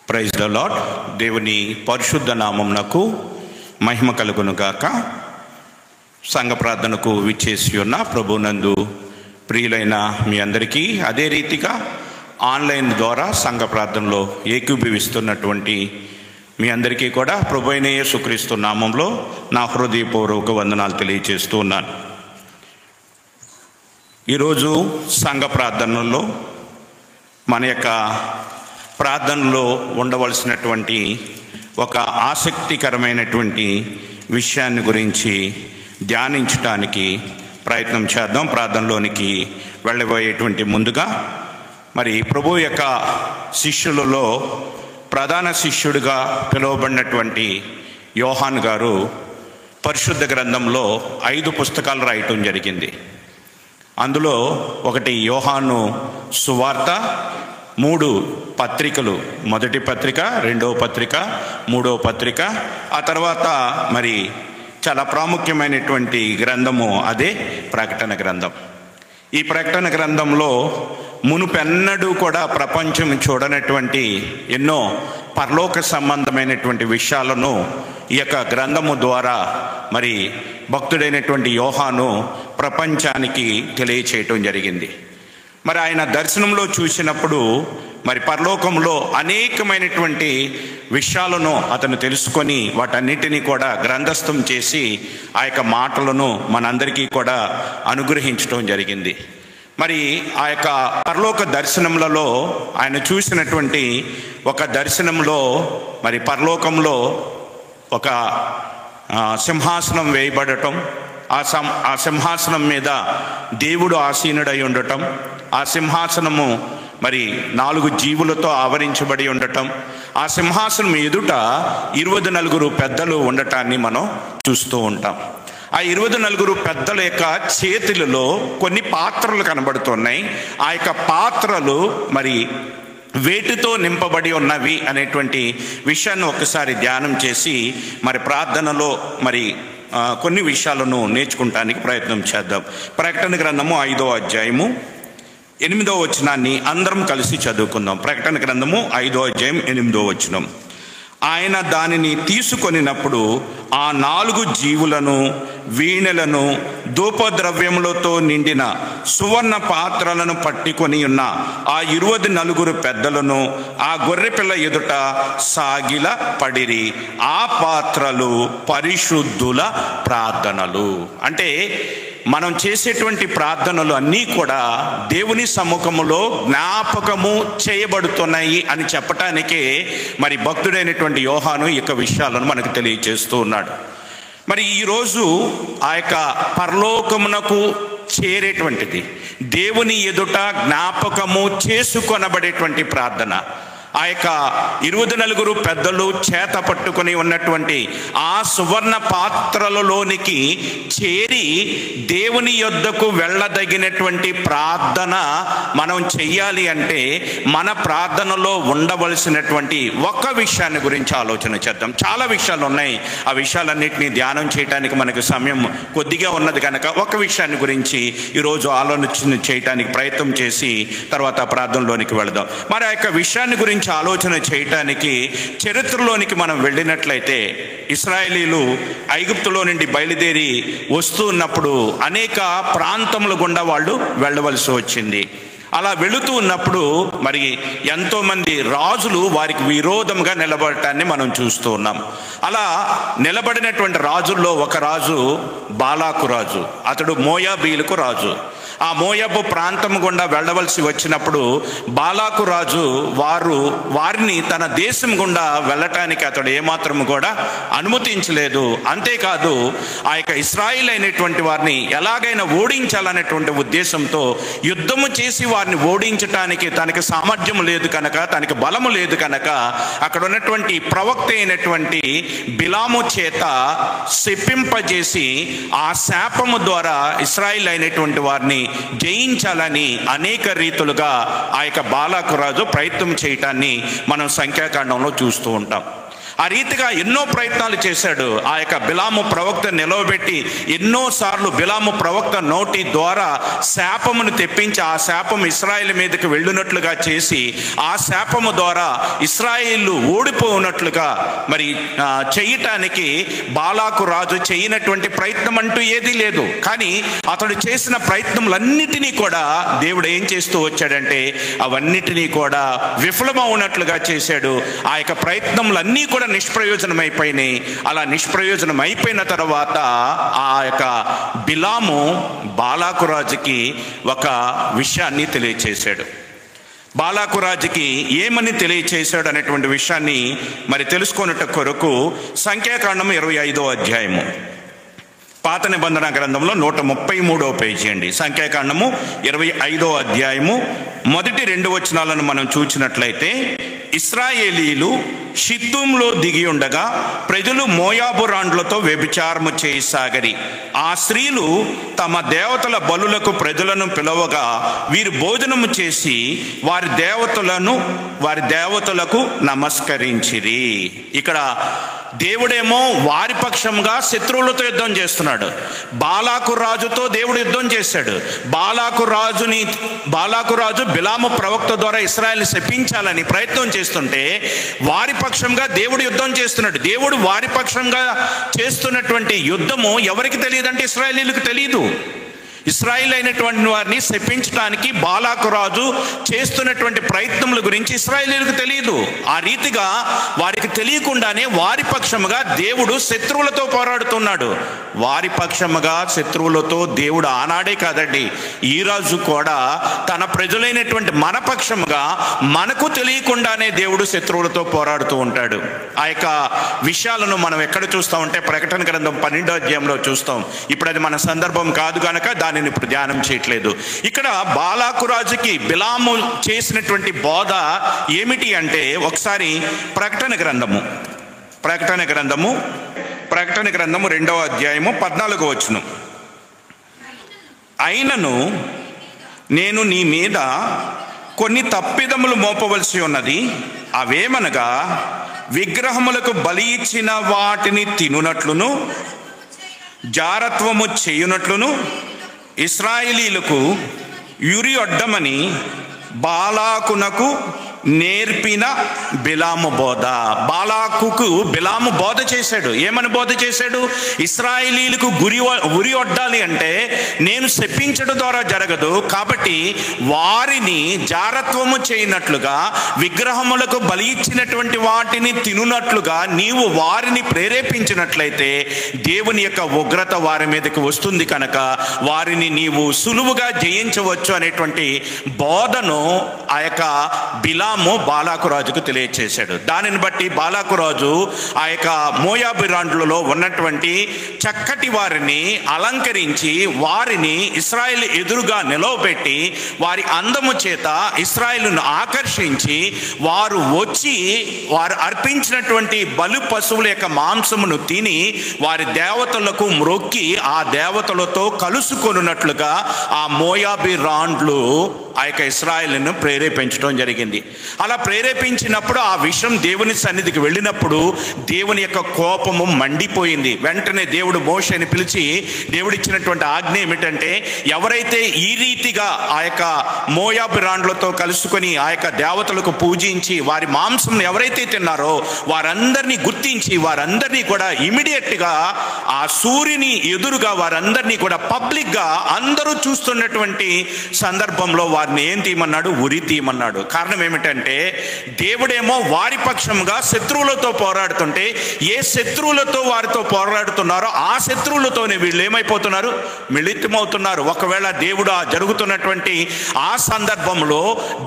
Praise the lord. దేవుని పరిశుద్ధ నామమునకు మహిమ కలుగును గాక. సంఘ ప్రార్థనకు విచ్చేసి ఉన్న ప్రభునందు ప్రియులైన మీ అందరికీ, అదే రీతిగా ఆన్లైన్ ద్వారా సంఘ ప్రార్థనలో ఏకీభవిస్తున్నటువంటి మీ అందరికీ కూడా ప్రభు అయిన యేసుక్రీస్తు నామంలో నా హృదయపూర్వక వందనాలు తెలియజేస్తూ ఉన్నాను. ఈరోజు సంఘ ప్రార్థనలో మన యొక్క ప్రార్థనలో ఉండవలసినటువంటి ఒక ఆసక్తికరమైనటువంటి విషయాన్ని గురించి ధ్యానించడానికి ప్రయత్నం చేద్దాం. ప్రార్థనలోనికి వెళ్ళబోయేటువంటి ముందుగా మరి ప్రభు యొక్క శిష్యులలో ప్రధాన శిష్యుడిగా పిలువబడినటువంటి యోహాన్ గారు పరిశుద్ధ గ్రంథంలో 5 పుస్తకాలు రాయటం జరిగింది. అందులో ఒకటి యోహాను సువార్త, 3 పత్రికలు, మొదటి పత్రిక, 2వ పత్రిక, 3వ పత్రిక, ఆ తర్వాత మరి చాలా ప్రాముఖ్యమైనటువంటి గ్రంథము అదే ప్రకటన గ్రంథం. ఈ ప్రకటన గ్రంథంలో మునుపెన్నడూ కూడా ప్రపంచం చూడనటువంటి ఎన్నో పరలోక సంబంధమైనటువంటి విషయాలను ఈ యొక్క గ్రంథము ద్వారా మరి భక్తుడైనటువంటి యోహాను ప్రపంచానికి తెలియచేయటం జరిగింది. మరి ఆయన దర్శనంలో చూసినప్పుడు మరి పరలోకంలో అనేకమైనటువంటి విషయాలను అతను తెలుసుకొని వాటన్నిటినీ కూడా గ్రంథస్థం చేసి ఆ యొక్క మాటలను మనందరికీ కూడా అనుగ్రహించడం జరిగింది. మరి ఆ యొక్క పరలోక దర్శనములలో ఆయన చూసినటువంటి ఒక దర్శనంలో మరి పరలోకంలో ఒక సింహాసనం వేయబడటం, ఆ సింహాసనం మీద దేవుడు ఆసీనుడై ఉండటం, ఆ సింహాసనము మరి 4 జీవులతో ఆవరించబడి ఉండటం, ఆ సింహాసనం ఎదుట 24 పెద్దలు ఉండటాన్ని మనం చూస్తూ ఉంటాం. ఆ 24 పెద్దల యొక్క చేతులలో కొన్ని పాత్రలు కనబడుతున్నాయి. ఆ యొక్క పాత్రలు మరి వేటితో నింపబడి ఉన్నవి అనేటువంటి విషయాన్ని ఒకసారి ధ్యానం చేసి మరి ప్రార్థనలో మరి కొన్ని విషయాలను నేర్చుకుంటానికి ప్రయత్నం చేద్దాం. ప్రకటన గ్రంథము 5వ అధ్యాయము 8వ వచనాన్ని అందరం కలిసి చదువుకుందాం. ప్రకటన గ్రంథము 5వ అధ్యాయం 8వ వచనం. ఆయన దానిని తీసుకొనినప్పుడు ఆ 4 జీవులను, వీణలను, ధూపద్రవ్యములతో నిండిన సువర్ణ పాత్రలను పట్టుకొని ఉన్న ఆ 24 పెద్దలను ఆ గొర్రెపిల్ల ఎదుట సాగిల పడిరి. ఆ పాత్రలు పరిశుద్ధుల ప్రార్థనలు. అంటే మనం చేసేటువంటి ప్రార్థనలు అన్నీ కూడా దేవుని సముఖములో జ్ఞాపకము చేయబడుతున్నాయి అని చెప్పటానికే మరి భక్తుడైనటువంటి యోహాను ఈ యొక్క విషయాలను మనకు తెలియజేస్తూ ఉన్నాడు. మరి ఈరోజు ఆ యొక్క పరలోకమునకు చేరేటువంటిది, దేవుని ఎదుట జ్ఞాపకము చేసుకొనబడేటువంటి ప్రార్థన, ఆ యొక్క 24 పెద్దలు చేత పట్టుకొని ఉన్నటువంటి ఆ సువర్ణ పాత్రలలోనికి చేరి దేవుని యొద్దకు వెళ్ళదగినటువంటి ప్రార్థన మనం చెయ్యాలి అంటే మన ప్రార్థనలో ఉండవలసినటువంటి ఒక్క విషయాన్ని గురించి ఆలోచన చేద్దాం. చాలా విషయాలు ఉన్నాయి, ఆ విషయాలన్నింటినీ ధ్యానం చేయడానికి మనకు సమయం కొద్దిగా ఉన్నది కనుక ఒక విషయాన్ని గురించి ఈరోజు ఆలోచన చేయడానికి ప్రయత్నం చేసి తర్వాత ప్రార్థనలోనికి వెళదాం. మరి ఆ యొక్క విషయాన్ని గురించి ఆలోచన చేయటానికి చరిత్రలోనికి మనం వెళ్ళినట్లయితే, ఇశ్రాయేలీలు ఐగుప్తులో నుండి బయలుదేరి వస్తూ ఉన్నప్పుడు అనేక ప్రాంతముల గుండా వాళ్ళు వెళ్ళవలసి వచ్చింది. అలా వెళుతూ ఉన్నప్పుడు మరి ఎంతోమంది రాజులు వారికి విరోధంగా నిలబడటాన్ని మనం చూస్తూ ఉన్నాం. అలా నిలబడినటువంటి రాజుల్లో ఒక రాజు బాలాకు రాజు. అతడు మోయాబీలకు రాజు. ఆ మోయాబు ప్రాంతం గుండా వెళ్ళవలసి వచ్చినప్పుడు బాలాకు రాజు వారిని తన దేశం గుండా వెళ్ళటానికి అతడు ఏమాత్రం కూడా అనుమతించలేదు. అంతేకాదు ఆ యొక్క ఇశ్రాయేల్ అయినటువంటి వారిని ఎలాగైనా ఓడించాలనేటువంటి ఉద్దేశంతో యుద్ధము చేసి వారిని ఓడించటానికి తనకి సామర్థ్యం లేదు కనుక, తనకి బలము లేదు కనుక అక్కడ ఉన్నటువంటి ప్రవక్త అయినటువంటి బిలాము చేత శపింపజేసి ఆ శాపము ద్వారా ఇశ్రాయేల్ అయినటువంటి వారిని జయించాలని అనేక రీతులుగా ఆ యొక్క బాలాకు రాజు ప్రయత్నం చేయటాన్ని మనం సంఖ్యాకాండంలో చూస్తూ ఉంటాం. ఆ రీతిగా ఎన్నో ప్రయత్నాలు చేశాడు. ఆ యొక్క బిలాము ప్రవక్త నిలవబెట్టి ఎన్నోసార్లు బిలాము ప్రవక్త నోటి ద్వారా శాపమును తెప్పించి ఆ శాపం ఇశ్రాయేలు మీదకి వెళ్ళినట్లుగా చేసి ఆ శాపము ద్వారా ఇశ్రాయేలు ఓడిపోయినట్లుగా మరి చేయటానికి బాలాకు రాజు చేయనటువంటి ప్రయత్నం అంటూ ఏదీ లేదు. కానీ అతడు చేసిన ప్రయత్నములన్నిటినీ కూడా దేవుడు ఏం చేస్తూ వచ్చాడంటే అవన్నిటినీ కూడా విఫలమవునట్లుగా చేశాడు. ఆ యొక్క ప్రయత్నములన్నీ కూడా నిష్ప్రయోజనం అయిపోయినాయి. అలా నిష్ప్రయోజనం అయిపోయిన తర్వాత ఆ యొక్క బిలాము బాలాకు రాజుకి ఒక విషయాన్ని తెలియచేశాడు. బాలాకు రాజుకి ఏమని తెలియచేశాడు అనేటువంటి విషయాన్ని మరి తెలుసుకొనుట కొరకు సంఖ్యాకాండము 25వ అధ్యాయము, పాత నిబంధన గ్రంథంలో 133వ పేజీ అండి. సంఖ్యాకాండము 25వ అధ్యాయము మొదటి 2 వచనాలను మనం చూసినట్లయితే, ఇశ్రాయేలీలు షిత్తూములో దిగి ఉండగా ప్రజలు మోయాబు రాండ్లతో వ్యభిచారము చేయసాగరి. ఆ స్త్రీలు తమ దేవతల బలులకు ప్రజలను పిలవగా వీరు భోజనము చేసి వారి దేవతలకు నమస్కరించిరి. ఇక్కడ దేవుడేమో వారి పక్షంగా శత్రువులతో యుద్ధం చేస్తున్నాడు. బాలాకు రాజుతో దేవుడు యుద్ధం చేశాడు. బాలాకు రాజు బిలాము ప్రవక్త ద్వారా ఇశ్రాయేలుని శపించాలని ప్రయత్నం చేస్తుంటే వారి పక్షంగా దేవుడు యుద్ధం చేస్తున్నాడు. దేవుడు వారి పక్షంగా చేస్తున్నటువంటి యుద్ధము ఎవరికి తెలియదంటే ఇశ్రాయేలీలకు తెలియదు. ఇశ్రాయేల్ అయినటువంటి వారిని శపించడానికి బాలాకు రాజు చేస్తున్నటువంటి ప్రయత్నముల గురించి ఇశ్రాయేలీలకు తెలియదు. ఆ రీతిగా వారికి తెలియకుండానే వారి పక్షముగా దేవుడు శత్రువులతో పోరాడుతున్నాడు. వారి పక్షముగా శత్రువులతో దేవుడు ఆనాడే కాదండి, ఈ రోజు కూడా తన ప్రజలైనటువంటి మన పక్షముగా మనకు తెలియకుండానే దేవుడు శత్రువులతో పోరాడుతూ ఉంటాడు. ఆ యొక్క విషయాలను మనం ఎక్కడ చూస్తామంటే ప్రకటన గ్రంథం 12వ అధ్యాయంలో చూస్తాం. ఇప్పుడు అది మన సందర్భం కాదు కనుక దానిని ఇప్పుడు ధ్యానం చేయట్లేదు. ఇక్కడ బాలాకు రాజుకి బిలాము చేసినటువంటి బోధ ఏమిటి అంటే, ఒకసారి ప్రకటన గ్రంథము 2వ అధ్యాయము 14వ వచనం, అయినను నేను నీ మీద కొన్ని తప్పిదములు మోపవలసి ఉన్నది. అవేమనగా విగ్రహములకు బలి ఇచ్చిన వాటిని తినునట్లును జారత్వము చేయునట్లును ఇశ్రాయేలీలకు యురి ఒడ్డమని బాలాకునకు నేర్పిన బిలాము బోధ. బాలాకుకు బిలాము బోధ చేశాడు. ఏమని బోధ చేశాడు? ఇశ్రాయేలీలకు ఉరి ఒడ్డాలి అంటే నేను శపించడం ద్వారా జరగదు, కాబట్టి వారిని జారత్వము చేయనట్లుగా విగ్రహములకు బలి ఇచ్చినటువంటి వాటిని తినునట్లుగా నీవు వారిని ప్రేరేపించినట్లయితే దేవుని యొక్క ఉగ్రత వారి మీదకి వస్తుంది కనుక వారిని నీవు సులువుగా జయించవచ్చు అనేటువంటి బోధను ఆ యొక్క బాలాకు రాజుకు తెలియచేశాడు. దానిని బట్టి బాలాకు రాజు ఆ యొక్క మోయాబు రాండ్లలో ఉన్నటువంటి చక్కటి వారిని అలంకరించి వారిని ఇశ్రాయేలు ఎదురుగా నిలవబెట్టి వారి అందము చేత ఇశ్రాయేలును ఆకర్షించి వారు వచ్చి వారు అర్పించినటువంటి బలి పశువుల యొక్క మాంసమును తిని వారి దేవతలకు మ్రొక్కి ఆ దేవతలతో కలుసుకొనున్నట్లుగా ఆ మోయాబు రాండ్లు ఆ యొక్క ఇశ్రాయేలును ప్రేరేపించడం జరిగింది. అలా ప్రేరేపించినప్పుడు ఆ విషయం దేవుని సన్నిధికి వెళ్ళినప్పుడు దేవుని యొక్క కోపము మండిపోయింది. వెంటనే దేవుడు మోషేని పిలిచి దేవుడిచ్చినటువంటి ఆజ్ఞ ఏమిటంటే, ఎవరైతే ఈ రీతిగా ఆ యొక్క మోయాబు రాండ్లతో కలుసుకొని ఆ యొక్క దేవతలకు పూజించి వారి మాంసం ఎవరైతే తిన్నారో వారందరినీ గుర్తించి వారందరినీ కూడా ఇమీడియట్గా ఆ సూర్యుని ఎదురుగా వారందరినీ కూడా పబ్లిక్గా అందరూ చూస్తున్నటువంటి సందర్భంలో వారిని ఏం తీయమన్నాడు? ఉరి తీయమన్నాడు. కారణం ఏమిటంటే దేవుడేమో వారి పక్షంగా శత్రువులతో పోరాడుతుంటే ఏ శత్రువులతో వారితో పోరాడుతున్నారో ఆ శత్రువులతోనే వీళ్ళు ఏమైపోతున్నారు? మిళితమవుతున్నారు. ఒకవేళ దేవుడు ఆ జరుగుతున్నటువంటి ఆ సందర్భంలో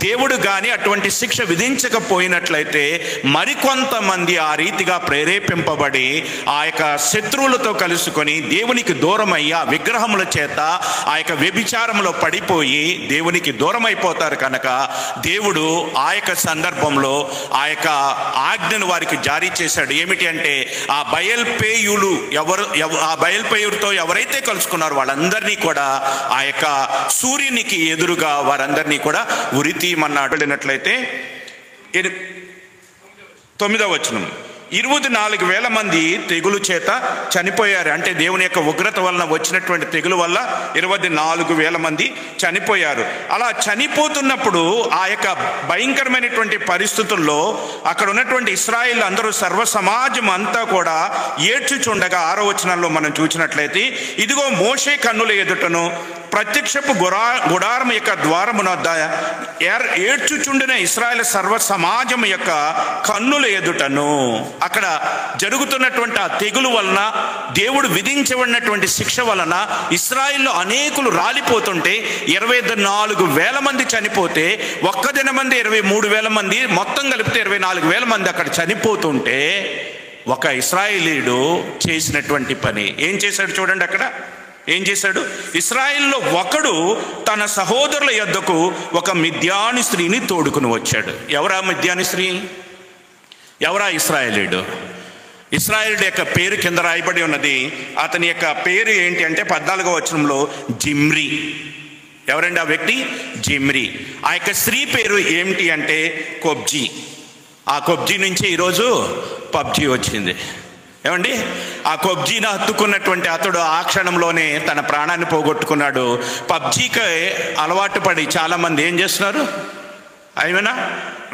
దేవుడు కానీ అటువంటి శిక్ష విధించకపోయినట్లయితే మరికొంతమంది ఆ రీతిగా ప్రేరేపింపబడి ఆ యొక్క శత్రువులతో కలుసుకొని దేవునికి దూరమయ్యి ఆ విగ్రహముల చేత ఆ యొక్క వ్యభిచారంలో పడిపోయి దేవునికి దూరం అయిపోతారు కనుక దేవుడు ఆ యొక్క సందర్భంలో ఆ యొక్క ఆజ్ఞను వారికి జారీ చేశాడు. ఏమిటి అంటే, ఆ బయల్పేయులు ఆ బయల్పేయుడితో ఎవరైతే కలుసుకున్నారో వాళ్ళందరినీ కూడా ఆ యొక్క సూర్యునికి ఎదురుగా వారందరినీ కూడా ఉరి తీయమన్నాడు. వెళ్ళినట్లయితే 9వ వచనం, 24,000 మంది తెగులు చేత చనిపోయారు. అంటే దేవుని యొక్క ఉగ్రత వలన వచ్చినటువంటి తెగులు వల్ల 24,000 మంది చనిపోయారు. అలా చనిపోతున్నప్పుడు ఆ యొక్క భయంకరమైనటువంటి పరిస్థితుల్లో అక్కడ ఉన్నటువంటి ఇశ్రాయేలు అందరూ సర్వ సమాజం అంతా కూడా ఏడ్చుచుండగా 6వ వచనంలో మనం చూసినట్లయితే, ఇదిగో మోషే కన్నుల ఎదుటను ప్రత్యక్షపు గుడారం యొక్క ద్వారమున ఏడ్చుచుండిన ఇశ్రాయేలు సర్వ సమాజం యొక్క కన్నుల ఎదుటను. అక్కడ జరుగుతున్నటువంటి ఆ తెగులు వలన, దేవుడు విధించబడినటువంటి శిక్ష వలన ఇశ్రాయేల్లో అనేకులు రాలిపోతుంటే 24,000 మంది చనిపోతే, ఒక్క దినమంది 23,000 మంది, మొత్తం కలిపితే 24,000 మంది అక్కడ చనిపోతుంటే, ఒక ఇశ్రాయేలీయుడు చేసినటువంటి పని ఏం చేశాడు చూడండి. అక్కడ ఏం చేశాడు? ఇశ్రాయేల్లో ఒకడు తన సహోదరుల యొద్దకు ఒక మిద్యాని స్త్రీని తోడుకుని వచ్చాడు. ఎవరా మిద్యాని స్త్రీ? ఎవరా ఇశ్రాయేలీయుడు? ఇశ్రాయేలుడు యొక్క పేరు కింద రాయబడి ఉన్నది. అతని యొక్క పేరు ఏంటి అంటే 14వ వచనంలో జిమ్రీ. ఎవరండి ఆ వ్యక్తి? జిమ్రీ. ఆ యొక్క స్త్రీ పేరు ఏమిటి అంటే కొబ్జీ. ఆ కొబ్జీ నుంచి ఈరోజు పబ్జీ వచ్చింది. ఏమండి? ఆ కొబ్జీని హత్తుకున్నటువంటి అతడు ఆ క్షణంలోనే తన ప్రాణాన్ని పోగొట్టుకున్నాడు. పబ్జీకి అలవాటు పడి చాలామంది ఏం చేస్తున్నారు? అయినా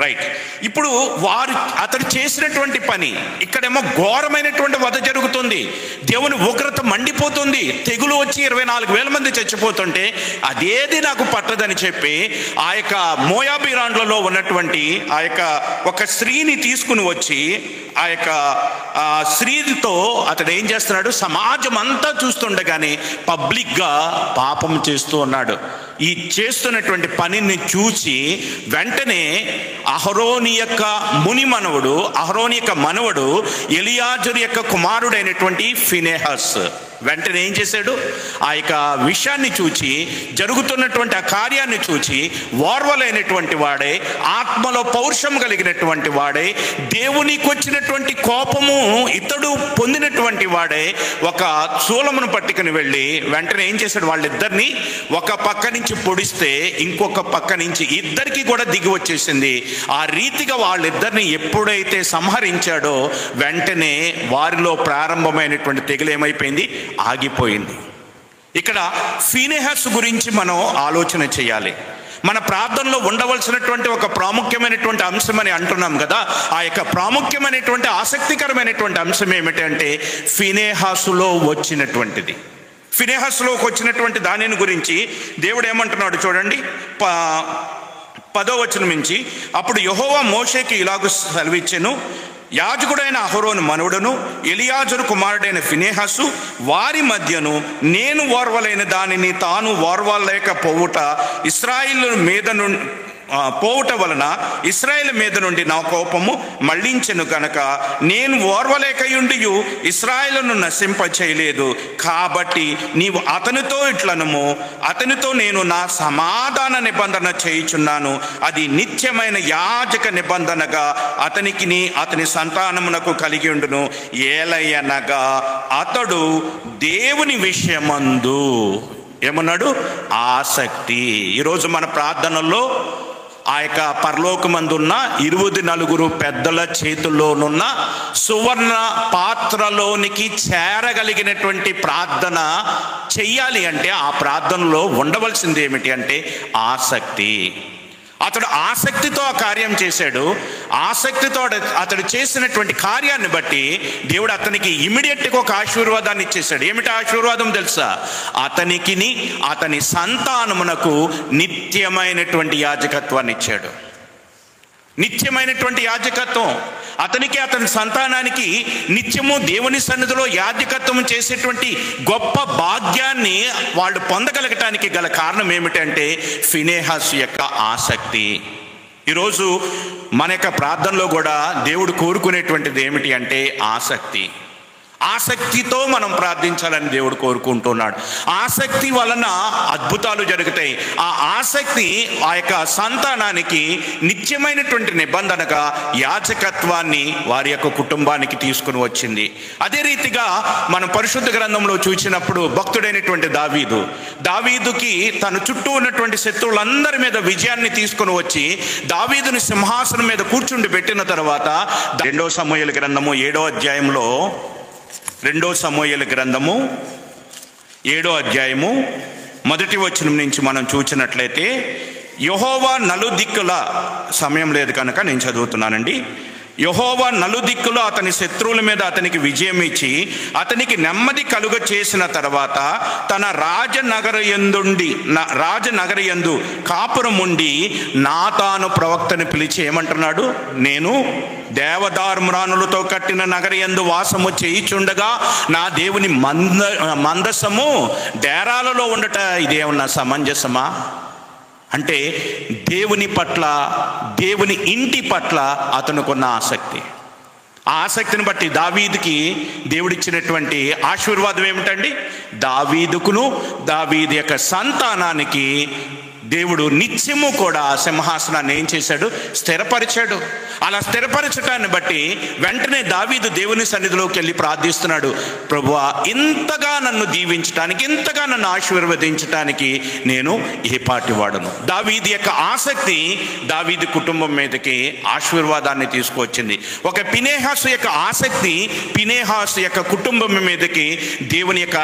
రైట్. ఇప్పుడు అతడు చేసినటువంటి పని, ఇక్కడేమో ఘోరమైనటువంటి వధ జరుగుతుంది. దేవుని ఉగ్రత మండిపోతుంది. తెగులు వచ్చి 24,000 మంది చచ్చిపోతుంటే అదేది నాకు పట్టదని చెప్పి ఆ యొక్క మోయాబీరాండ్లలో ఉన్నటువంటి ఆ యొక్క ఒక స్త్రీని తీసుకుని వచ్చి ఆ యొక్క స్త్రీతో అతడు ఏం చేస్తున్నాడు? సమాజం అంతా చూస్తుండగానే పబ్లిక్గా పాపం చేస్తూ ఉన్నాడు. ఈ చేస్తున్నటువంటి పనిని చూసి వెంటనే అహరోని యొక్క అహరోని యొక్క మనవడు ఎలియాజరు యొక్క కుమారుడైనటువంటి ఫినెహాస్ వెంటనే ఏం చేశాడు? ఆ యొక్క విషయాన్ని చూచి, జరుగుతున్నటువంటి ఆ కార్యాన్ని చూచి ఓర్వలేనటువంటి వాడే, ఆత్మలో పౌరుషం కలిగినటువంటి వాడే, దేవునికి వచ్చినటువంటి కోపము ఇతడు పొందినటువంటి వాడే ఒక శూలమును పట్టుకుని వెళ్ళి వెంటనే ఏం చేశాడు? వాళ్ళిద్దరిని ఒక పక్క నుంచి పొడిస్తే ఇంకొక పక్క నుంచి ఇద్దరికి కూడా దిగి వచ్చేసింది. ఆ రీతిగా వాళ్ళిద్దరిని ఎప్పుడైతే సంహరించాడో వెంటనే వారిలో ప్రారంభమైనటువంటి తెగులు ఏమైపోయింది? ఆగిపోయింది. ఇక్కడ ఫీనెహాస్ గురించి మనం ఆలోచన చేయాలి. మన ప్రార్థనలో ఉండవలసినటువంటి ఒక ప్రాముఖ్యమైనటువంటి అంశం అని అంటున్నాం కదా. ఆ యొక్క ప్రాముఖ్యమైనటువంటి ఆసక్తికరమైనటువంటి అంశం ఏమిటంటే ఫీనెహాసులో వచ్చినటువంటిది. ఫీనెహాసులోకి వచ్చినటువంటి దానిని గురించి దేవుడు ఏమంటున్నాడు చూడండి. 10వ వచనం నుంచి, అప్పుడు యెహోవా మోషేకి ఇలాగూ సెలవిచ్చెను, యాజకుడైన అహరోను మనవడును ఎలియాజరు కుమారుడైన ఫినెహాసు వారి మధ్యను నేను ఓర్వలేని దానిని తాను ఓర్వలేకపోవుట ఇశ్రాయేలు మీద పోవుట వలన ఇశ్రాయేలు మీద నుండి నా కోపము మళ్లించెను గనక నేను ఓర్వలేకయుండియు ఇశ్రాయేలును నశింప చేయలేదు. కాబట్టి నీవు అతనితో ఇట్లనము, అతనితో నేను నా సమాధాన నిబంధన చేయుచున్నాను. అది నిత్యమైన యాజక నిబంధనగా అతనికిని అతని సంతానమునకు కలిగి ఉండును. ఏలయనగా అతడు దేవుని విషయమందు ఏమన్నాడు? ఆసక్తి. ఈరోజు మన ప్రార్థనల్లో ఆ యొక్క పరలోకమందున్న 24 పెద్దల చేతుల్లోనున్న సువర్ణ పాత్రలోనికి చేరగలిగినటువంటి ప్రార్థన చెయ్యాలి అంటే ఆ ప్రార్థనలో ఉండవలసింది ఏమిటి అంటే ఆసక్తి. అతడు ఆసక్తితో ఆ కార్యం చేశాడు. ఆసక్తితో అతడు చేసినటువంటి కార్యాన్ని బట్టి దేవుడు అతనికి ఇమ్మీడియట్గా ఒక ఆశీర్వాదాన్ని ఇచ్చేశాడు. ఏమిటి ఆశీర్వాదం తెలుసా? అతనికిని అతని సంతానమునకు నిత్యమైనటువంటి యాజకత్వాన్ని ఇచ్చాడు. నిత్యమైనటువంటి యాజకత్వం అతనికి అతని సంతానానికి నిత్యము దేవుని సన్నిధిలో యాజకత్వం చేసేటువంటి గొప్ప భాగ్యాన్ని వాళ్ళు పొందగలగటానికి గల కారణం ఏమిటంటే ఫినెహాసు యొక్క ఆసక్తి. ఈరోజు మన యొక్క ప్రార్థనలో కూడా దేవుడు కోరుకునేటువంటిది ఏమిటి అంటే ఆసక్తి. ఆసక్తితో మనం ప్రార్థించాలని దేవుడు కోరుకుంటున్నాడు. ఆసక్తి వలన అద్భుతాలు జరుగుతాయి. ఆ ఆసక్తి ఆ యొక్క సంతానానికి నిత్యమైనటువంటి నిబంధనగా యాజకత్వాన్ని వారి యొక్క కుటుంబానికి తీసుకుని వచ్చింది. అదే రీతిగా మనం పరిశుద్ధ గ్రంథంలో చూసినప్పుడు భక్తుడైనటువంటి దావీదుకి తన చుట్టూ ఉన్నటువంటి శత్రువులందరి మీద విజయాన్ని తీసుకుని వచ్చి దావీదుని సింహాసనం మీద కూర్చుండి పెట్టిన తర్వాత 2 సమూయేలు గ్రంథము 7వ అధ్యాయంలో 2 సమూయేలు గ్రంథము 7వ అధ్యాయము 1వ వచనం నుంచి మనం చూసినట్లయితే, యెహోవా నలుదిక్కుల, సమయం లేదు కనుక నేను చదువుతున్నానండి. యెహోవా నలుదిక్కులో అతని శత్రువుల మీద అతనికి విజయం ఇచ్చి అతనికి నెమ్మది కలుగ చేసిన తర్వాత తన రాజనగరయందు కాపురం ఉండి నాతాను ప్రవక్తను పిలిచి ఏమంటున్నాడు, నేను దేవదారుమ్రానులతో కట్టిన నగరయందు వాసము చేయిచుండగా నా దేవుని మందసము డేరాలలో ఉండట ఇదేమన్నా సమంజసమా? అంటే దేవుని పట్ల, దేవుని ఇంటి పట్ల అతనుకున్న ఆసక్తి. ఆ ఆసక్తిని బట్టి దావీదుకి దేవుడిచ్చినటువంటి ఆశీర్వాదం ఏమిటండి? దావీదుకును దావీదు యొక్క సంతానానికి దేవుడు నిత్యము కూడా సింహాసనాన్ని ఏం చేశాడు? స్థిరపరిచాడు. అలా స్థిరపరచటాన్ని బట్టి వెంటనే దావీదు దేవుని సన్నిధిలోకి వెళ్ళి ప్రార్థిస్తున్నాడు, ప్రభువా ఇంతగా నన్ను దీవించటానికి, ఇంతగా నన్ను ఆశీర్వదించటానికి నేను ఏ పాటి వాడను. దావీదు యొక్క ఆసక్తి దావీదు కుటుంబం మీదకి ఆశీర్వాదాన్ని తీసుకువచ్చింది. ఒక ఫీనెహాసు యొక్క ఆసక్తి ఫీనెహాసు యొక్క కుటుంబం మీదకి దేవుని యొక్క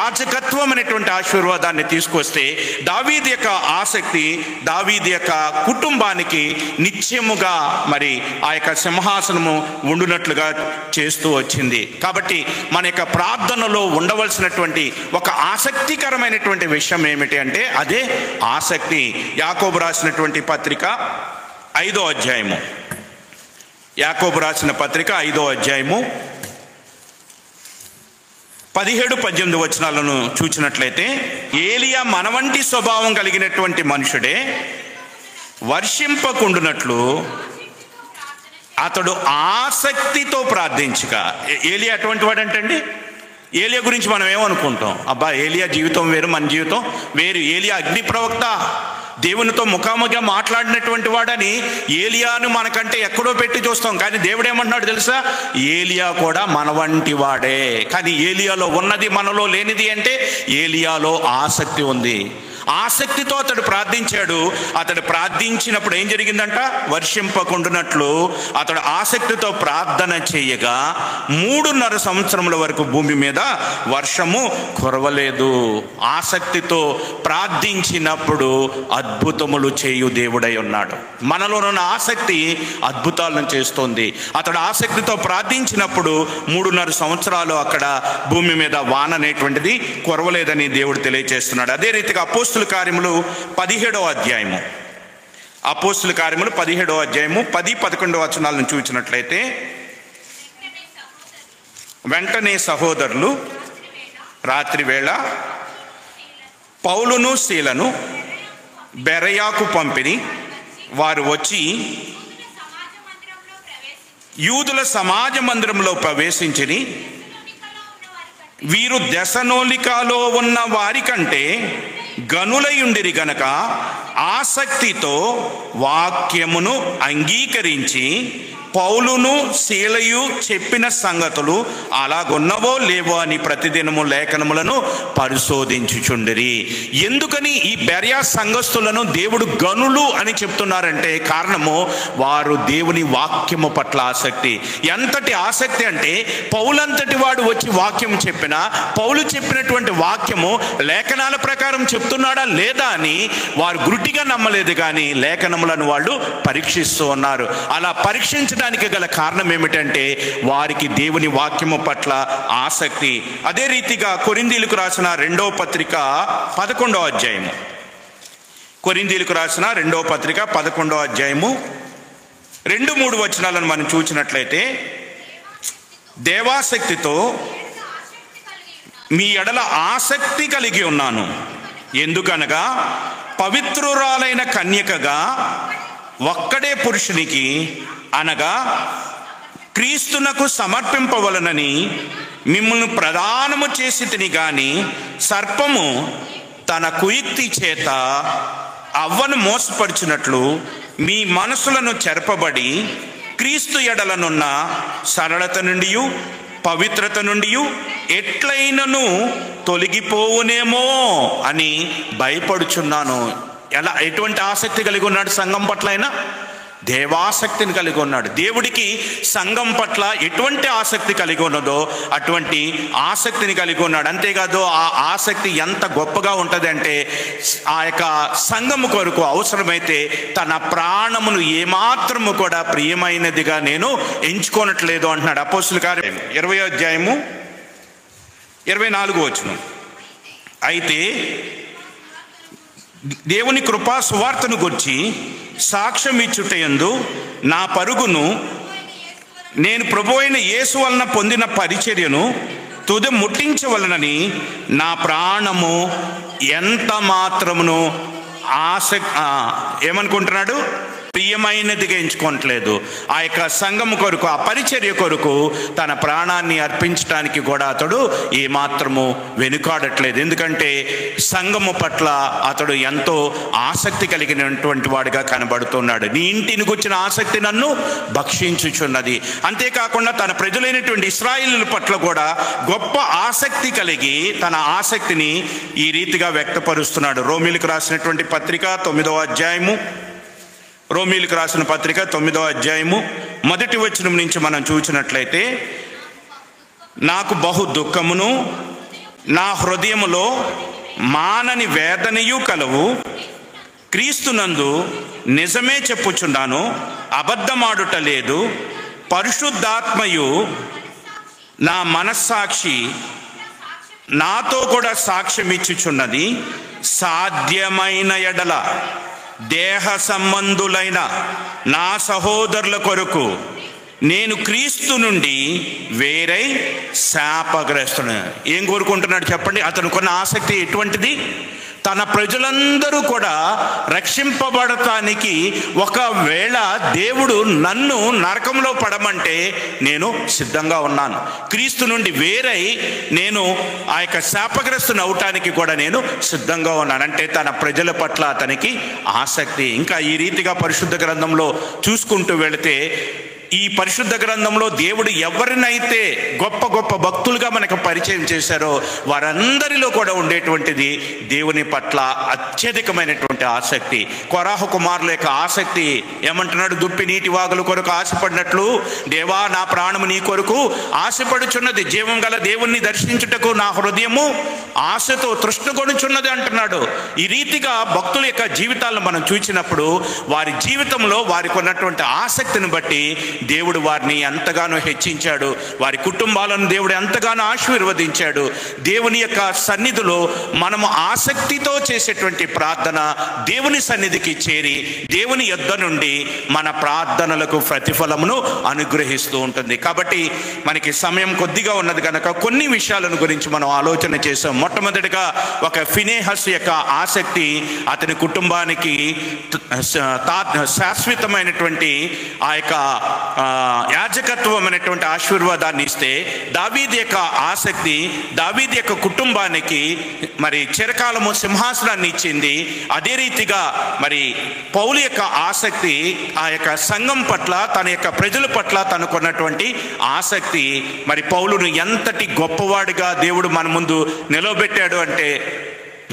యాజకత్వం అనేటువంటి ఆశీర్వాదాన్ని తీసుకొస్తే దావీదు యొక్క ఆసక్తి దావీదు యొక్క కుటుంబానికి నిత్యముగా మరి ఆ యొక్క సింహాసనము ఉండునట్లుగా చేస్తూ వచ్చింది. కాబట్టి మన యొక్క ప్రార్థనలో ఉండవలసినటువంటి ఒక ఆసక్తికరమైనటువంటి విషయం ఏమిటి అంటే అదే ఆసక్తి. యాకోబు రాసినటువంటి పత్రిక 5వ అధ్యాయము, యాకోబు రాసిన పత్రిక 5వ అధ్యాయము 17-18 వచనాలను చూసినట్లయితే, ఏలియా మన వంటి స్వభావం కలిగినటువంటి మనుషుడే వర్షింపకుండునట్లు అతడు ఆసక్తితో ప్రార్థించక. ఏలియా అటువంటి వాడంటండి. ఏలియా గురించి మనం ఏమనుకుంటాం? అబ్బా ఏలియా జీవితం వేరు, మన జీవితం వేరు. ఏలియా అగ్ని ప్రవక్త, దేవునితో ముఖాముఖిగా మాట్లాడినటువంటి వాడని ఏలియాను మనకంటే ఎక్కడో పెట్టి చూస్తాం. కానీ దేవుడు ఏమంటున్నాడు తెలుసా? ఏలియా కూడా మన వంటి వాడే. కానీ ఏలియాలో ఉన్నది మనలో లేనిది అంటే ఏలియాలో ఆసక్తి ఉంది. ఆసక్తితో అతడు ప్రార్థించాడు. అతడు ప్రార్థించినప్పుడు ఏం జరిగిందంట? వర్షింపకుండునట్లు అతడు ఆసక్తితో ప్రార్థన చేయగా 3.5 సంవత్సరముల వరకు భూమి మీద వర్షము కురవలేదు. ఆసక్తితో ప్రార్థించినప్పుడు అద్భుతములు చేయు దేవుడై ఉన్నాడు. మనలోనున్న ఆసక్తి అద్భుతాలను చేస్తోంది. అతడు ఆసక్తితో ప్రార్థించినప్పుడు 3.5 సంవత్సరాలు అక్కడ భూమి మీద వాన అనేటువంటిది కురవలేదని దేవుడు తెలియజేస్తున్నాడు. అదే రీతిగా అపోస్తుల కార్యములు 17వ అధ్యాయము, అపోస్తుల కార్యములు 17వ అధ్యాయము 10-11 వచనాలను చూసినట్లయితే, వెంటనే సహోదరులు రాత్రి వేళ పౌలును శీలను బెరయాకు పంపిని. వారు వచ్చి యూదుల సమాజ మందిరంలో ప్రవేశించిని. వీరు దెసలోనికలో ఉన్న వారి కంటే గనులయుండిరి గనక ఆసక్తితో వాక్యమును అంగీకరించి పౌలును శీలయు చెప్పిన సంగతులు అలాగున్నవో లేవో అని ప్రతిదినము లేఖనములను పరిశోధించుచుండిరి. ఎందుకని ఈ బెరయా సంఘస్థులను దేవుడు గనులు అని చెప్తున్నారంటే కారణము వారు దేవుని వాక్యము పట్ల ఆసక్తి. ఎంతటి ఆసక్తి అంటే పౌలంతటి వాడు వచ్చి వాక్యం చెప్పినా పౌలు చెప్పినటువంటి వాక్యము లేఖనాల ప్రకారం చెప్తున్నాడా లేదా అని వారు గుడ్డిగా నమ్మలేదు. కానీ లేఖనములను వాళ్ళు పరీక్షిస్తూ ఉన్నారు. అలా పరీక్షించడానికి గల కారణం ఏమిటంటే వారికి దేవుని వాక్యము పట్ల ఆసక్తి. అదే రీతిగా కొరింథీయులకు రాసిన 2వ పత్రిక 11వ అధ్యాయము, కొరింథీయులకు రాసిన 2వ పత్రిక 11వ అధ్యాయము 2-3 వచనాలను మనం చూసినట్లయితే, దేవాసక్తితో మీ ఎడల ఆసక్తి కలిగి ఉన్నాను. ఎందుకనగా పవిత్రురాలైన కన్యకగా ఒక్కడే పురుషునికి అనగా క్రీస్తునకు సమర్పింపవలనని మిమ్మల్ని ప్రదానము చేసి తిని గాని సర్పము తన కుయుక్తి చేత అవ్వను మోసపరిచినట్లు మీ మనసులను చెరపబడి క్రీస్తు ఎడలనున్న సరళత నుండి పవిత్రత నుండి ఎట్లయినను తొలగిపోవునేమో అని భయపడుచున్నాను. ఎటువంటి ఆసక్తి కలిగి ఉన్నాడు సంఘం పట్ల? అయినా దేవాసక్తిని కలిగి ఉన్నాడు. దేవుడికి సంఘం పట్ల ఎటువంటి ఆసక్తి కలిగి ఉన్నదో అటువంటి ఆసక్తిని కలిగి ఉన్నాడు. అంతేకాదు ఆ ఆసక్తి ఎంత గొప్పగా ఉంటుంది అంటే ఆ యొక్క సంఘము కొరకు అవసరమైతే తన ప్రాణమును ఏమాత్రము కూడా ప్రియమైనదిగా నేను ఎంచుకోనట్లేదు అంటున్నాడు. అపోస్తుల కార్యం 20వ అధ్యాయము 24వ వచనం. అయితే దేవుని కృపా సువార్తను గురించి సాక్ష్యం ఇచ్చుటయందు నా పరుగును నేను ప్రభువైన యేసు వలన పొందిన పరిచర్యను తుది ముట్టించవలనని నా ప్రాణము ఎంత మాత్రమును ఏమనుకుంటున్నాడు? ప్రియమైనదిగా ఎంచుకోవట్లేదు. ఆ యొక్క సంఘము కొరకు, ఆ పరిచర్య కొరకు తన ప్రాణాన్ని అర్పించడానికి కూడా అతడు ఏమాత్రము వెనుకాడట్లేదు. ఎందుకంటే సంఘము పట్ల అతడు ఎంతో ఆసక్తి కలిగినటువంటి వాడిగా కనబడుతున్నాడు. నీ ఇంటిని గుర్చిన ఆసక్తి నన్ను భక్షించుచున్నది. అంతేకాకుండా తన ప్రజలైనటువంటి ఇశ్రాయేలుల పట్ల కూడా గొప్ప ఆసక్తి కలిగి తన ఆసక్తిని ఈ రీతిగా వ్యక్తపరుస్తున్నాడు. రోమీలకు రాసినటువంటి పత్రిక 9వ అధ్యాయము, రోమీలకు రాసిన పత్రిక 9వ అధ్యాయము 1వ వచనం నుంచి మనం చూసినట్లయితే, నాకు బహు దుఃఖమును నా హృదయములో మానని వేదనయు కలవు. క్రీస్తునందు నిజమే చెప్పుచున్నాను, అబద్ధమాడుట లేదు. పరిశుద్ధాత్మయు నా మనస్సాక్షి నాతో కూడా సాక్ష్యం ఇచ్చుచున్నది. సాధ్యమైన ఎడల దేహ సంబంధులైన నా సహోదరుల కొరకు నేను క్రీస్తు నుండి వేరై శాపగ్రస్తుడు. ఏం కోరుకుంటున్నాడు చెప్పండి? అతనుకున్న ఆసక్తి ఎటువంటిది? తన ప్రజలందరూ కూడా రక్షింపబడటానికి ఒకవేళ దేవుడు నన్ను నరకంలో పడమంటే నేను సిద్ధంగా ఉన్నాను. క్రీస్తు నుండి వేరై నేను ఆ యొక్క శాపగ్రస్తుని అవటానికి కూడా నేను సిద్ధంగా ఉన్నాను. అంటే తన ప్రజల పట్ల అతనికి ఆసక్తి. ఇంకా ఈ రీతిగా పరిశుద్ధ గ్రంథంలో చూసుకుంటూ వెళితే, ఈ పరిశుద్ధ గ్రంథంలో దేవుడు ఎవరినైతే గొప్ప గొప్ప భక్తులుగా మనకు పరిచయం చేశారో వారందరిలో కూడా ఉండేటువంటిది దేవుని పట్ల అత్యధికమైనటువంటి ఆసక్తి. కొరాహు కుమారుల యొక్క ఆసక్తి ఏమంటున్నాడు? దుప్పి నీటి వాగుల కొరకు ఆశపడినట్లు దేవా నా ప్రాణము నీ కొరకు ఆశపడుచున్నది. జీవం గల దేవుణ్ణి దర్శించుటకు నా హృదయము ఆశతో తృష్ణగొనుచున్నది అంటున్నాడు. ఈ రీతిగా భక్తుల యొక్క జీవితాలను మనం చూసినప్పుడు వారి జీవితంలో వారికి ఉన్నటువంటి ఆసక్తిని బట్టి దేవుడు వారిని ఎంతగానో హెచ్చించాడు. వారి కుటుంబాలను దేవుడు ఎంతగానో ఆశీర్వదించాడు. దేవుని యొక్క సన్నిధిలో మనము ఆసక్తితో చేసేటువంటి ప్రార్థన దేవుని సన్నిధికి చేరి దేవుని యొద్ద నుండి మన ప్రార్థనలకు ప్రతిఫలమును అనుగ్రహిస్తూ ఉంటుంది. కాబట్టి మనకి సమయం కొద్దిగా ఉన్నది కనుక కొన్ని విషయాలను గురించి మనం ఆలోచన చేసాం. మొట్టమొదటిగా ఒక ఫినేహస్ యొక్క ఆసక్తి అతని కుటుంబానికి శాశ్వతమైనటువంటి ఆ యొక్క యాజకత్వం అనేటువంటి ఆశీర్వాదాన్ని ఇస్తే, దావీదు యొక్క ఆసక్తి దావీదు యొక్క కుటుంబానికి మరి చిరకాలము సింహాసనాన్ని ఇచ్చింది. అదే రీతిగా మరి పౌలు యొక్క ఆసక్తి ఆ యొక్క సంఘం పట్ల, తన యొక్క ప్రజల పట్ల తనకున్నటువంటి ఆసక్తి మరి పౌలును ఎంతటి గొప్పవాడిగా దేవుడు మన ముందు నిలవబెట్టాడు అంటే,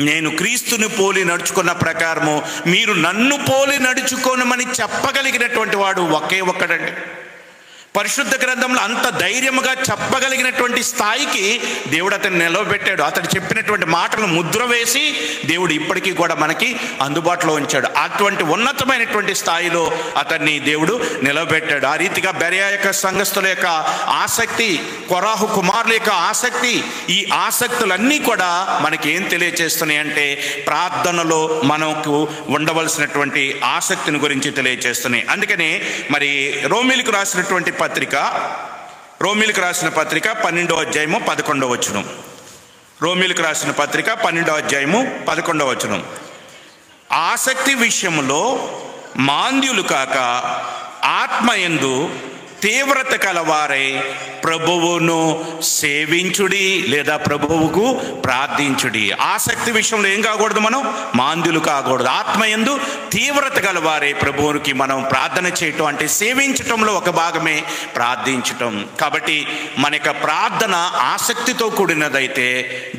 నేను క్రీస్తుని పోలి నడుచుకున్న ప్రకారము మీరు నన్ను పోలి నడుచుకోనమని చెప్పగలిగినటువంటి వాడు ఒకే ఒక్కడండి. పరిశుద్ధ గ్రంథంలో అంత ధైర్యముగా చెప్పగలిగినటువంటి స్థాయికి దేవుడు అతన్ని నిలవబెట్టాడు. అతడు చెప్పినటువంటి మాటలను ముద్ర వేసి దేవుడు ఇప్పటికీ కూడా మనకి అందుబాటులో ఉంచాడు. అటువంటి ఉన్నతమైనటువంటి స్థాయిలో అతన్ని దేవుడు నిలవబెట్టాడు. ఆ రీతిగా బెరయా యొక్క సంఘస్థుల యొక్క ఆసక్తి, కొరాహు కుమారుల యొక్క ఆసక్తి, ఈ ఆసక్తులన్నీ కూడా మనకి ఏం తెలియచేస్తున్నాయి అంటే ప్రార్థనలో మనకు ఉండవలసినటువంటి ఆసక్తిని గురించి తెలియచేస్తున్నాయి. అందుకనే మరి రోమీలకు రాసినటువంటి పత్రిక, రోమీలకు రాసిన పత్రిక 12వ అధ్యాయము 11వ వచనం. రోమీలకు రాసిన పత్రిక 12వ అధ్యాయము 11వ వచనం. ఆసక్తి విషయంలో మాంద్యులు కాక ఆత్మయందు తీవ్రత కలవారై ప్రభువును సేవించుడి లేదా ప్రభువుకు ప్రార్థించుడి. ఆసక్తి విషయంలో ఏం కాకూడదు, మనం మాంద్యులు కాకూడదు. ఆత్మయందు తీవ్రత గలవారే ప్రభువునికి మనం ప్రార్థన చేయటం అంటే సేవించటంలో ఒక భాగమే ప్రార్థించటం. కాబట్టి మన యొక్క ప్రార్థన ఆసక్తితో కూడినదైతే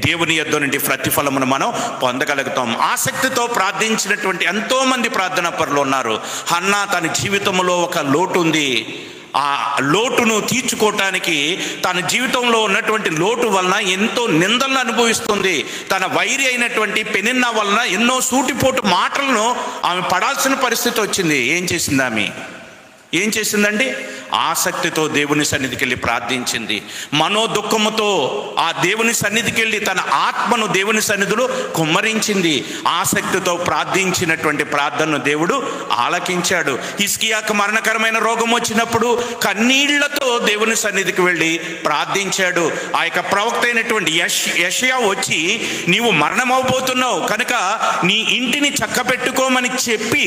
దేవుని యొద్ద నుండి ప్రతిఫలమును మనం పొందగలుగుతాం. ఆసక్తితో ప్రార్థించినటువంటి ఎంతోమంది ప్రార్థనా పరులు ఉన్నారు. హన్నా తన జీవితంలో ఒక లోటు ఉంది. ఆ లోటును తీర్చుకోవటానికి తన జీవితంలో ఉన్నటువంటి లోటు వలన ఎంతో నిందలను అనుభవిస్తుంది. తన వైరి అయినటువంటి పెనిన్నా వలన ఎన్నో సూటిపోటు మాటలను ఆమె పడాల్సిన పరిస్థితి వచ్చింది. ఏం చేసిందండి? ఆసక్తితో దేవుని సన్నిధికి వెళ్ళి ప్రార్థించింది. మనోదుఖముతో ఆ దేవుని సన్నిధికి వెళ్ళి తన ఆత్మను దేవుని సన్నిధిలో కుమ్మరించింది. ఆసక్తితో ప్రార్థించినటువంటి ప్రార్థనను దేవుడు ఆలకించాడు. హిజ్కియాకు మరణకరమైన రోగం వచ్చినప్పుడు కన్నీళ్లతో దేవుని సన్నిధికి వెళ్ళి ప్రార్థించాడు. ఆ యొక్క ప్రవక్త అయినటువంటి యెషయా వచ్చి, నీవు మరణమవబోతున్నావు కనుక నీ ఇంటిని చక్కబెట్టుకోమని చెప్పి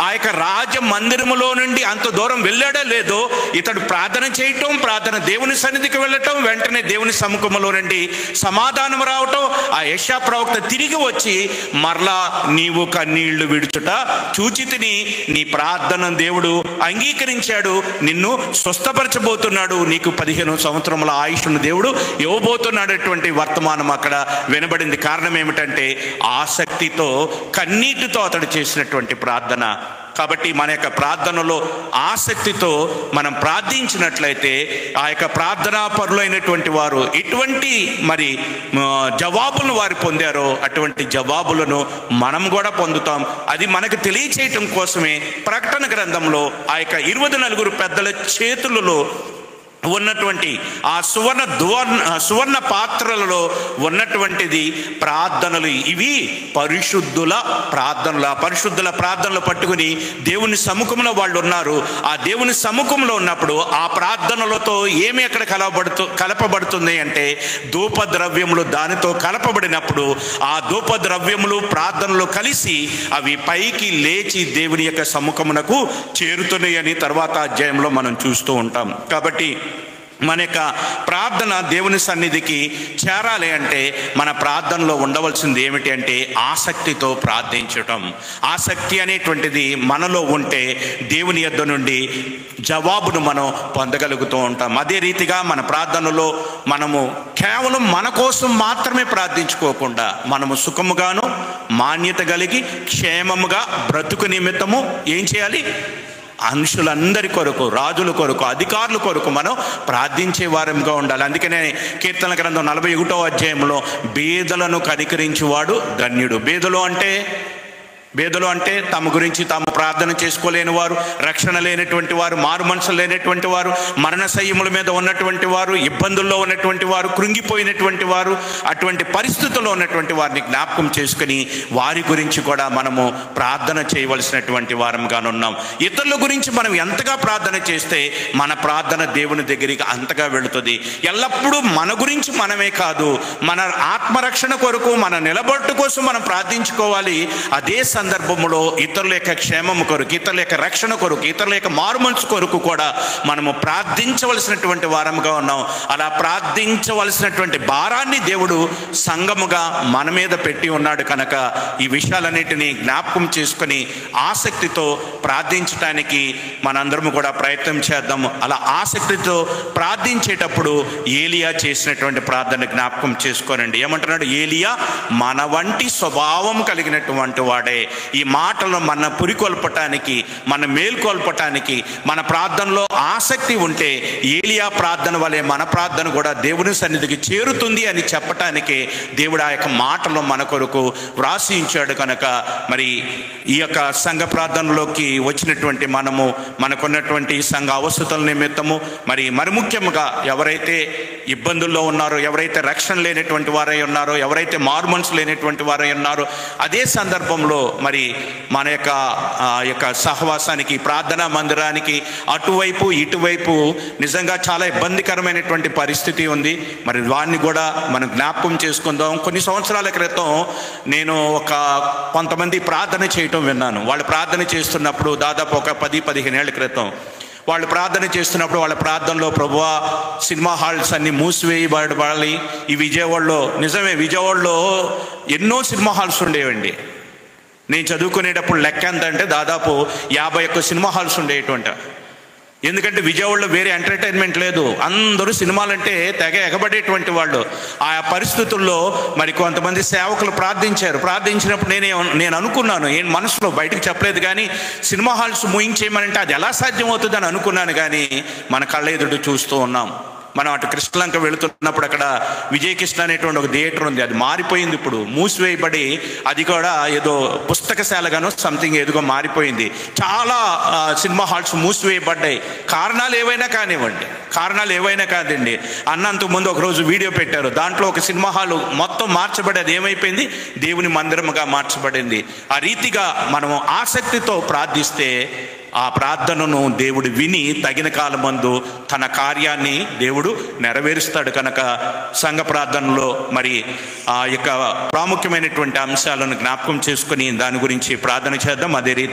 ఆ యొక్క రాజ మందిరములో నుండి అంత దూరం వెళ్ళాడో లేదో, ఇతడు ప్రార్థన చేయటం, ప్రార్థన దేవుని సన్నిధికి వెళ్ళటం, వెంటనే దేవుని సముఖంలో నుండి సమాధానం రావటం. ఆ యెషయా ప్రవక్త తిరిగి వచ్చి మరలా నీవు కన్నీళ్లు విడుచుట చూచితిని, నీ ప్రార్థన దేవుడు అంగీకరించాడు, నిన్ను స్వస్థపరచబోతున్నాడు, నీకు 15 సంవత్సరముల ఆయుష్ను దేవుడు ఇవ్వబోతున్నాడటువంటి వర్తమానం అక్కడ వినబడింది. కారణం ఏమిటంటే ఆసక్తితో కన్నీటితో అతడు చేసినటువంటి ప్రార్థన. కాబట్టి మన యొక్క ప్రార్థనలో ఆసక్తితో మనం ప్రార్థించినట్లయితే ఆ యొక్క ప్రార్థనా పరులైనటువంటి వారు ఎటువంటి మరి జవాబులను వారు పొందారో అటువంటి జవాబులను మనం కూడా పొందుతాం. అది మనకు తెలియచేయటం కోసమే ప్రకటన గ్రంథంలో ఆ యొక్క 24 పెద్దల చేతులలో ఉన్నటువంటి ఆ సువర్ణ పాత్రలలో ఉన్నటువంటిది ప్రార్థనలు. ఇవి పరిశుద్ధుల ప్రార్థనలు. ఆ పరిశుద్ధుల ప్రార్థనలు పట్టుకుని దేవుని సముఖంలో వాళ్ళు ఉన్నారు. ఆ దేవుని సముఖంలో ఉన్నప్పుడు ఆ ప్రార్థనలతో ఏమి అక్కడ కలపబడుతుంది అంటే ధూపద్రవ్యములు దానితో కలపబడినప్పుడు ఆ ధూపద్రవ్యములు ప్రార్థనలు కలిసి అవి పైకి లేచి దేవుని యొక్క సముఖమునకు చేరుతున్నాయి అని తర్వాత అధ్యాయంలో మనం చూస్తూ ఉంటాం. కాబట్టి మన యొక్క ప్రార్థన దేవుని సన్నిధికి చేరాలి అంటే మన ప్రార్థనలో ఉండవలసింది ఏమిటి అంటే ఆసక్తితో ప్రార్థించటం. ఆసక్తి అనేటువంటిది మనలో ఉంటే దేవుని యొద్ద నుండి జవాబును మనం పొందగలుగుతూ ఉంటాం. అదే రీతిగా మన ప్రార్థనలో మనము కేవలం మన కోసం మాత్రమే ప్రార్థించుకోకుండా మనము సుఖముగాను మాన్యత కలిగి క్షేమముగా బ్రతుకు నిమిత్తము ఏం చేయాలి? మనుషులందరి కొరకు, రాజుల కొరకు, అధికారుల కొరకు మనం ప్రార్థించే వారంగా ఉండాలి. అందుకనే కీర్తన గ్రంథం 41వ అధ్యాయంలో బేదలను కనికరించువాడు ధన్యుడు. బేదలు అంటే తమ గురించి తాము ప్రార్థన చేసుకోలేని వారు, రక్షణ లేనటువంటి వారు, మారు మనసు లేనటువంటి వారు, మరణశయ్యముల మీద ఉన్నటువంటి వారు, ఇబ్బందుల్లో ఉన్నటువంటి వారు, కృంగిపోయినటువంటి వారు, అటువంటి పరిస్థితుల్లో ఉన్నటువంటి వారిని జ్ఞాపకం చేసుకుని వారి గురించి కూడా మనము ప్రార్థన చేయవలసినటువంటి వారంగానున్నాం. ఇతరుల గురించి మనం ఎంతగా ప్రార్థన చేస్తే మన ప్రార్థన దేవుని దగ్గరికి అంతగా వెళుతుంది. ఎల్లప్పుడూ మన గురించి మనమే కాదు, మన ఆత్మరక్షణ కొరకు, మన నిలబట్టు కోసం మనం ప్రార్థించుకోవాలి. అదే సందర్భంలో ఇతరుల యొక్క క్షేమము కొరకు, ఇతరుల యొక్క రక్షణ కొరకు, ఇతరుల యొక్క మారుమనసు కొరకు కూడా మనము ప్రార్థించవలసినటువంటి వారముగా ఉన్నాం. అలా ప్రార్థించవలసినటువంటి భారాన్ని దేవుడు సంఘముగా మన మీద పెట్టి ఉన్నాడు కనుక ఈ విషయాలన్నిటినీ జ్ఞాపకం చేసుకొని ఆసక్తితో ప్రార్థించడానికి మనందరము కూడా ప్రయత్నం చేద్దాము. అలా ఆసక్తితో ప్రార్థించేటప్పుడు ఏలియా చేసినటువంటి ప్రార్థన జ్ఞాపకం చేసుకోనండి. ఏమంటున్నాడు? ఏలియా మన వంటి స్వభావం కలిగినటువంటి వాడే. ఈ మాటలను మన పురికొల్పటానికి, మన మేల్కొల్పటానికి, మన ప్రార్థనలో ఆసక్తి ఉంటే ఏలియా ప్రార్థన వలె మన ప్రార్థన కూడా దేవుని సన్నిధికి చేరుతుంది అని చెప్పటానికి దేవుడు ఆ యొక్క మాటలు మన కొరకు వ్రాసి ఉంచాడు. కనుక మరి ఈ యొక్క సంఘ ప్రార్థనలోకి వచ్చినటువంటి మనము మనకున్నటువంటి సంఘ అవసరతల నిమిత్తము మరి ముఖ్యంగా ఎవరైతే ఇబ్బందుల్లో ఉన్నారో, ఎవరైతే రక్షణ లేనటువంటి వారై ఉన్నారో, ఎవరైతే మారుమనసు లేనటువంటి వారై ఉన్నారో, అదే సందర్భంలో మరి మన యొక్క సహవాసానికి, ప్రార్థనా మందిరానికి అటువైపు ఇటువైపు నిజంగా చాలా ఇబ్బందికరమైనటువంటి పరిస్థితి ఉంది. మరి వారిని కూడా మనం జ్ఞాపకం చేసుకుందాం. కొన్ని సంవత్సరాల క్రితం నేను కొంతమంది ప్రార్థన చేయటం విన్నాను. వాళ్ళు ప్రార్థన చేస్తున్నప్పుడు దాదాపు ఒక 10-15 ఏళ్ల క్రితం వాళ్ళు ప్రార్థన చేస్తున్నప్పుడు వాళ్ళ ప్రార్థనలో ప్రభువా సినిమా హాల్స్ అన్నీ మూసివేయబడాలి. ఈ విజయవాడలో నిజమే, విజయవాడలో ఎన్నో సినిమా హాల్స్ ఉండేవండి. నేను చదువుకునేటప్పుడు లెక్క ఎంత అంటే దాదాపు 51 సినిమా హాల్స్ ఉండేటువంటి. ఎందుకంటే విజయవాడలో వేరే ఎంటర్టైన్మెంట్ లేదు, అందరూ సినిమాలంటే తెగ ఎగబడేటువంటి వాళ్ళు. ఆ పరిస్థితుల్లో మరి కొంతమంది సేవకులు ప్రార్థించినప్పుడు నేను అనుకున్నాను, ఏం మనసులో బయటకు చెప్పలేదు కానీ, సినిమా హాల్స్ మూయించేయమనంటే అది ఎలా సాధ్యమవుతుందని అనుకున్నాను. కానీ మన కళ్ళ ఎదుట చూస్తూ ఉన్నాం. మనం అటు కృష్ణలంక వెళుతున్నప్పుడు అక్కడ విజయకృష్ణ అనేటువంటి ఒక థియేటర్ ఉంది, అది మారిపోయింది, ఇప్పుడు మూసివేయబడి అది కూడా ఏదో పుస్తకశాలగానో సంథింగ్ ఏదో మారిపోయింది. చాలా సినిమా హాల్స్ మూసివేయబడ్డాయి. కారణాలు ఏవైనా కాదండి. అన్నంతకు ముందు ఒకరోజు వీడియో పెట్టారు, దాంట్లో ఒక సినిమా హాల్ మొత్తం మార్చబడి అది ఏమైపోయింది, దేవుని మందిరముగా మార్చబడింది. ఆ రీతిగా మనము ఆసక్తితో ప్రార్థిస్తే ఆ ప్రార్థనను దేవుడు విని తగిన కాలమందు తన కార్యాన్ని దేవుడు నెరవేరుస్తాడు. కనుక సంఘ ప్రార్థనలో మరి ఆ యొక్క ప్రాముఖ్యమైనటువంటి అంశాలను జ్ఞాపకం చేసుకుని దాని గురించి ప్రార్థన చేద్దాం. అదే రీతి